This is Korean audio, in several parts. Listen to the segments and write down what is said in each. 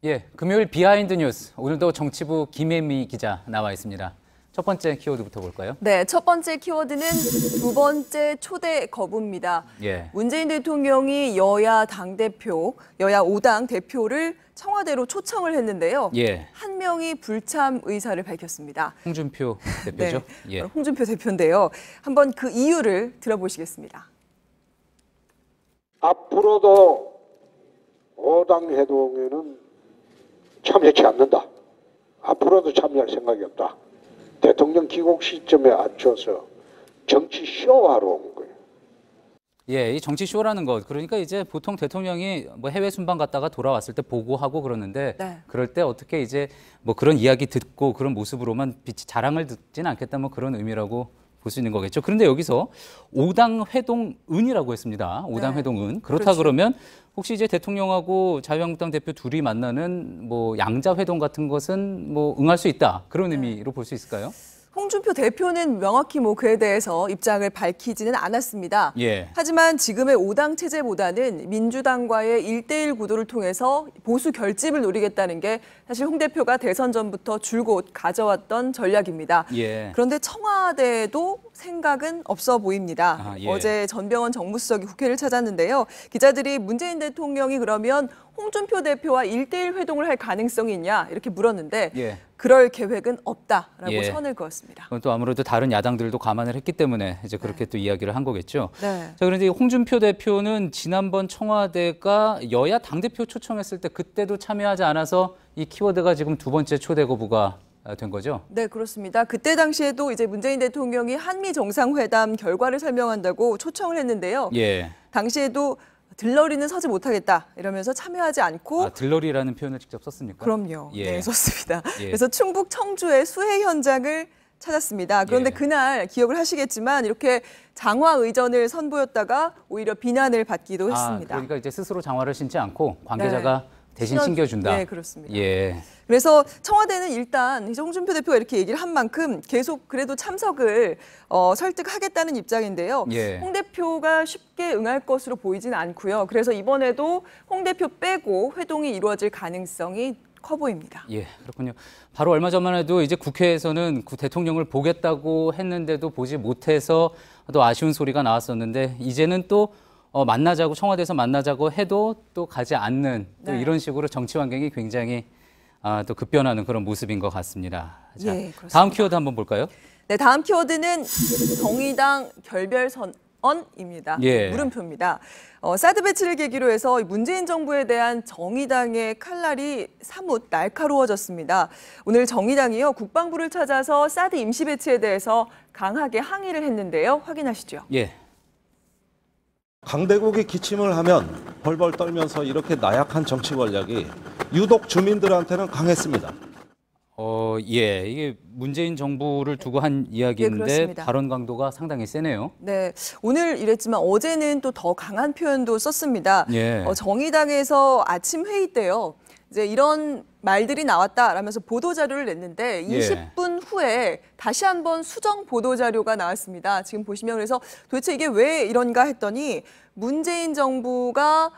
예, 금요일 비하인드 뉴스. 오늘도 정치부 김혜미 기자 나와 있습니다. 첫 번째 키워드부터 볼까요? 네, 첫 번째 키워드는 두 번째 초대 거부입니다. 예. 문재인 대통령이 여야 당대표, 여야 5당 대표를 청와대로 초청을 했는데요. 예. 한 명이 불참 의사를 밝혔습니다. 홍준표 대표죠? 네, 예. 홍준표 대표인데요. 한번 그 이유를 들어보시겠습니다. 앞으로도 5당 회동에는 참여치 않는다. 앞으로도 참여할 생각이 없다. 대통령 귀국 시점에 맞춰서 정치 쇼하러 온 거예요. 예, 이 정치 쇼라는 것. 그러니까 이제 보통 대통령이 뭐 해외 순방 갔다가 돌아왔을 때 보고하고 그러는데 네. 그럴 때 어떻게 이제 뭐 그런 이야기 듣고 그런 모습으로만 자랑을 듣지는 않겠다 뭐 그런 의미라고 볼 수 있는 거겠죠. 그런데 여기서 5당 회동은이라고 했습니다. 5당 네. 회동은. 그렇다 그렇죠. 그러면 혹시 이제 대통령하고 자유한국당 대표 둘이 만나는 뭐 양자 회동 같은 것은 뭐 응할 수 있다. 그런 의미로 볼 수 있을까요? 홍준표 대표는 명확히 그에 대해서 입장을 밝히지는 않았습니다. 예. 하지만 지금의 5당 체제보다는 민주당과의 1대1 구도를 통해서 보수 결집을 노리겠다는 게 사실 홍 대표가 대선 전부터 줄곧 가져왔던 전략입니다. 예. 그런데 청와대도 생각은 없어 보입니다. 아, 예. 어제 전병헌 정무수석이 국회를 찾았는데요. 기자들이 문재인 대통령이 그러면 홍준표 대표와 1대1 회동을 할 가능성이 있냐 이렇게 물었는데 예. 그럴 계획은 없다라고 예. 선을 그었습니다. 그건 또 아무래도 다른 야당들도 감안을 했기 때문에 이제 그렇게 또 이야기를 한 거겠죠. 네. 자, 그런데 홍준표 대표는 지난번 청와대가 여야 당대표 초청했을 때 그때도 참여하지 않아서 이 키워드가 지금 두 번째 초대 거부가 된 거죠? 네, 그렇습니다. 그때 당시에도 이제 문재인 대통령이 한미 정상회담 결과를 설명한다고 초청을 했는데요. 예. 당시에도 들러리는 서지 못하겠다 이러면서 참여하지 않고 아, 들러리라는 표현을 직접 썼습니까? 그럼요. 예. 네, 좋습니다. 예. 그래서 충북 청주의 수해 현장을 찾았습니다. 그런데 예. 그날 기억을 하시겠지만 이렇게 장화 의전을 선보였다가 오히려 비난을 받기도 했습니다. 그러니까 이제 스스로 장화를 신지 않고 관계자가 대신 신어- 신겨준다. 네, 그렇습니다. 예. 그래서 청와대는 일단 이제 홍준표 대표가 이렇게 얘기를 한 만큼 계속 그래도 참석을 설득하겠다는 입장인데요. 예. 홍 대표가 쉽게 응할 것으로 보이진 않고요. 그래서 이번에도 홍 대표 빼고 회동이 이루어질 가능성이 커 보입니다. 예, 그렇군요. 바로 얼마 전만 해도 이제 국회에서는 대통령을 보겠다고 했는데도 보지 못해서 또 아쉬운 소리가 나왔었는데 이제는 또 만나자고 청와대에서 만나자고 해도 또 가지 않는 또 네. 이런 식으로 정치 환경이 굉장히 또 급변하는 그런 모습인 것 같습니다. 자, 예, 그렇습니다. 다음 키워드 한번 볼까요? 네, 다음 키워드는 정의당 결별 선언입니다. 예. 물음표입니다. 사드 배치를 계기로 해서 문재인 정부에 대한 정의당의 칼날이 사뭇 날카로워졌습니다. 오늘 정의당이요 국방부를 찾아서 사드 임시 배치에 대해서 강하게 항의를 했는데요. 확인하시죠. 예. 강대국이 기침을 하면 벌벌 떨면서 이렇게 나약한 정치 권력이 유독 주민들한테는 강했습니다. 예, 이게 문재인 정부를 두고 한 이야기인데 그렇습니다. 발언 강도가 상당히 세네요. 네, 오늘 이랬지만 어제는 또 더 강한 표현도 썼습니다. 예. 정의당에서 아침 회의 때요. 이제 이런 말들이 나왔다라면서 보도 자료를 냈는데 예. 20분 후에 다시 한번 수정 보도 자료가 나왔습니다. 지금 보시면 그래서 도대체 이게 왜 이런가 했더니 문재인 정부가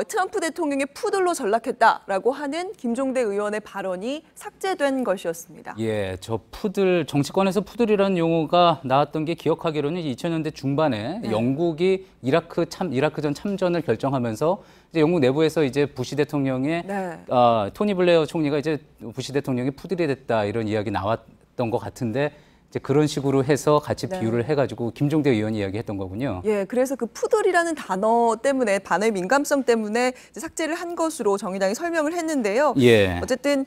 트럼프 대통령의 푸들로 전락했다라고 하는 김종대 의원의 발언이 삭제된 것이었습니다. 예, 저 푸들, 정치권에서 푸들이라는 용어가 나왔던 게 기억하기로는 2000년대 중반에 네. 영국이 이라크전 참전을 결정하면서 이제 영국 내부에서 이제 부시 대통령의 네. 토니 블레어 총리가 이제 부시 대통령이 푸들이 됐다 이런 이야기 나왔던 것 같은데 이제 그런 식으로 해서 같이 네. 비유를 해가지고 김종대 의원이 이야기했던 거군요. 예, 그래서 그 푸들이라는 단어 때문에 단어의 민감성 때문에 이제 삭제를 한 것으로 정의당이 설명을 했는데요. 예. 어쨌든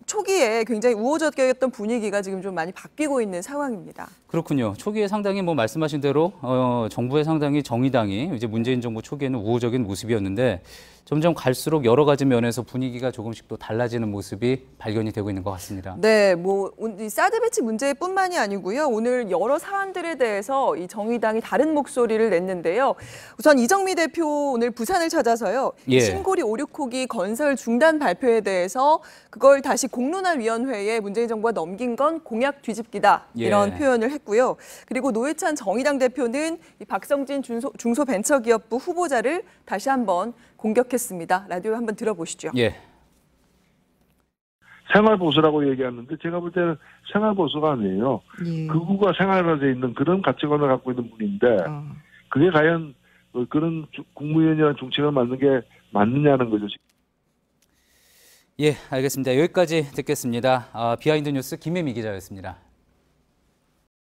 초기에 굉장히 우호적이었던 분위기가 지금 좀 많이 바뀌고 있는 상황입니다. 그렇군요. 초기에 상당히 뭐 말씀하신 대로 정부에 상당히 정의당이 이제 문재인 정부 초기에는 우호적인 모습이었는데 점점 갈수록 여러 가지 면에서 분위기가 조금씩 또 달라지는 모습이 발견이 되고 있는 것 같습니다. 네, 이 사드 배치 문제뿐만이 아니고요. 오늘 여러 사안들에 대해서 이 정의당이 다른 목소리를 냈는데요. 우선 이정미 대표 오늘 부산을 찾아서요. 예. 신고리 5,6호기 건설 중단 발표에 대해서 그걸 다시 공론화위원회에 문재인 정부가 넘긴 건 공약 뒤집기다. 예. 이런 표현을 했고요. 그리고 노회찬 정의당 대표는 이 박성진 중소벤처기업부 후보자를 다시 한번 공격했습니다. 라디오 한번 들어보시죠. 예. 생활보수라고 얘기하는데 제가 볼 때는 생활보수가 아니에요. 예. 극우가 생활화되어 있는 그런 가치관을 갖고 있는 분인데 그게 과연 그런 국무위원이라는 중책을 맡는 게 맞느냐는 거죠. 예, 알겠습니다. 여기까지 듣겠습니다. 비하인드 뉴스 김혜미 기자였습니다.